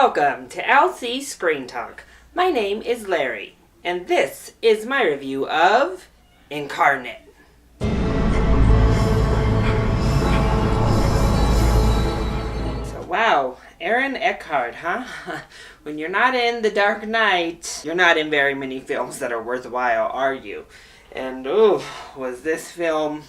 Welcome to LC Screen Talk. My name is Larry, and this is my review of Incarnate. So wow, Aaron Eckhart, huh? When you're not in The Dark Knight, you're not in very many films that are worthwhile, are you? And was this film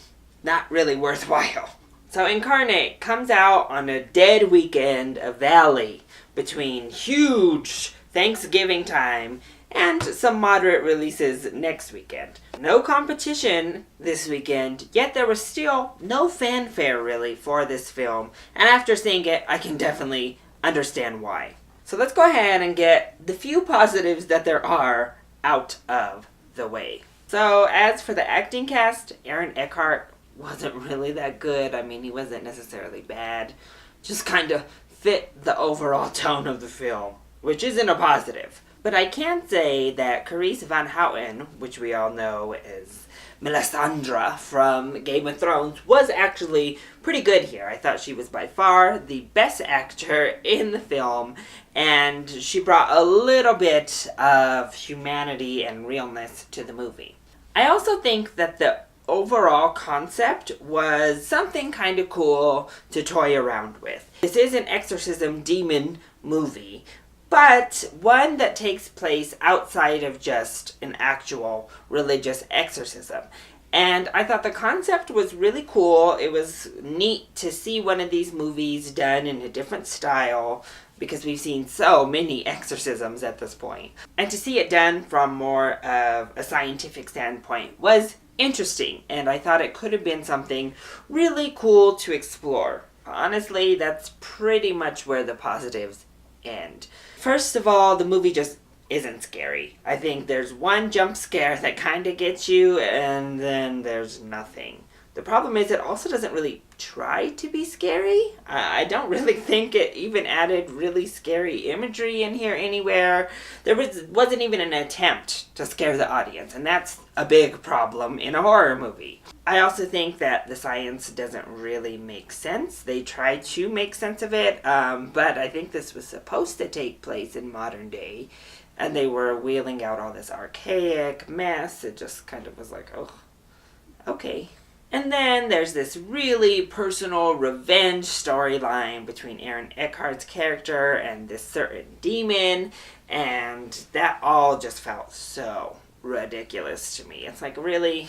not really worthwhile? So Incarnate comes out on a dead weekend, a valley between huge Thanksgiving time and some moderate releases next weekend. No competition this weekend, yet there was still no fanfare really for this film. And after seeing it, I can definitely understand why. So let's go ahead and get the few positives that there are out of the way. So as for the acting cast, Aaron Eckhart wasn't really that good. I mean, he wasn't necessarily bad. Just kind of fit the overall tone of the film, which isn't a positive. But I can say that Carice Van Houten, which we all know as Melisandre from Game of Thrones, was actually pretty good here. I thought she was by far the best actor in the film, and she brought a little bit of humanity and realness to the movie. I also think that the overall concept was something kind of cool to toy around with. This is an exorcism demon movie, but one that takes place outside of just an actual religious exorcism. And I thought the concept was really cool. It was neat to see one of these movies done in a different style, because we've seen so many exorcisms at this point. And to see it done from more of a scientific standpoint was interesting, and I thought it could have been something really cool to explore. Honestly, that's pretty much where the positives end. First of all, the movie just isn't scary. I think there's one jump scare that kind of gets you, and then there's nothing. The problem is it also doesn't really try to be scary. I don't really think it even added really scary imagery in here anywhere. There wasn't even an attempt to scare the audience, and that's a big problem in a horror movie. I also think that the science doesn't really make sense. They try to make sense of it, but I think this was supposed to take place in modern day, and they were wheeling out all this archaic mess. It just kind of was like, oh, okay. And then there's this really personal revenge storyline between Aaron Eckhart's character and this certain demon, and that all just felt so ridiculous to me. It's like, really?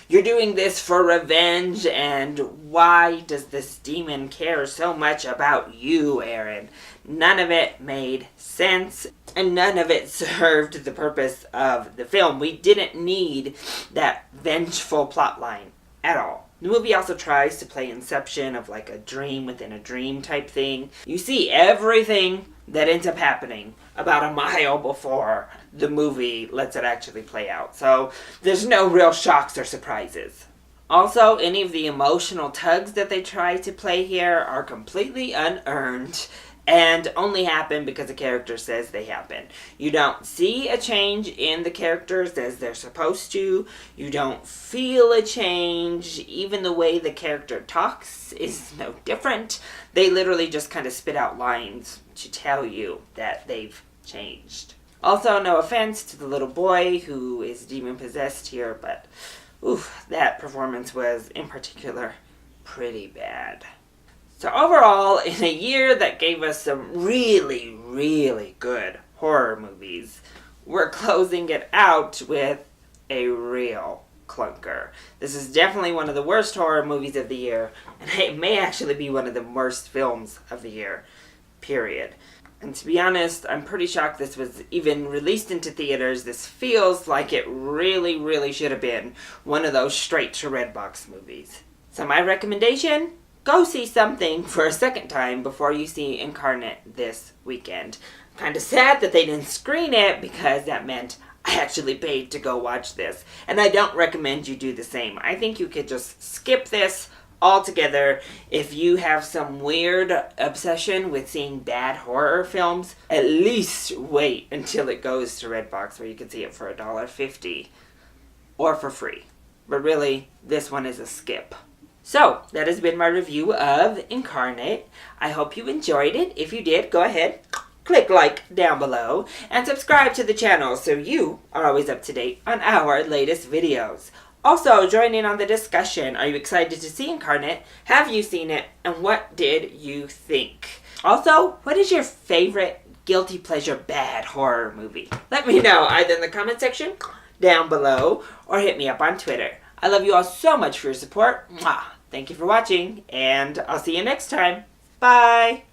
You're doing this for revenge, and why does this demon care so much about you, Aaron? None of it made sense, and none of it served the purpose of the film. We didn't need that vengeful plotline at all. The movie also tries to play Inception of like a dream within a dream type thing. You see everything that ends up happening about a mile before the movie lets it actually play out. So there's no real shocks or surprises. Also, any of the emotional tugs that they try to play here are completely unearned and only happen because the character says they happen. You don't see a change in the characters as they're supposed to. You don't feel a change. Even the way the character talks is no different. They literally just kind of spit out lines to tell you that they've changed. Also, no offense to the little boy who is demon-possessed here, but that performance was, in particular, pretty bad. So overall, in a year that gave us some really, really good horror movies, we're closing it out with a real clunker. This is definitely one of the worst horror movies of the year, and it may actually be one of the worst films of the year, period. And to be honest, I'm pretty shocked this was even released into theaters. This feels like it really, really should have been one of those straight to Redbox movies. So my recommendation? Go see something for a second time before you see Incarnate this weekend. I'm kind of sad that they didn't screen it, because that meant I actually paid to go watch this. And I don't recommend you do the same. I think you could just skip this altogether. If you have some weird obsession with seeing bad horror films, at least wait until it goes to Redbox, where you can see it for $1.50 or for free. But really, this one is a skip. So, that has been my review of Incarnate. I hope you enjoyed it. If you did, go ahead click like down below, and subscribe to the channel so you are always up to date on our latest videos. Also, join in on the discussion. Are you excited to see Incarnate? Have you seen it? And what did you think? Also, what is your favorite guilty pleasure bad horror movie? Let me know either in the comment section down below or hit me up on Twitter. I love you all so much for your support. Mwah. Thank you for watching, and I'll see you next time. Bye!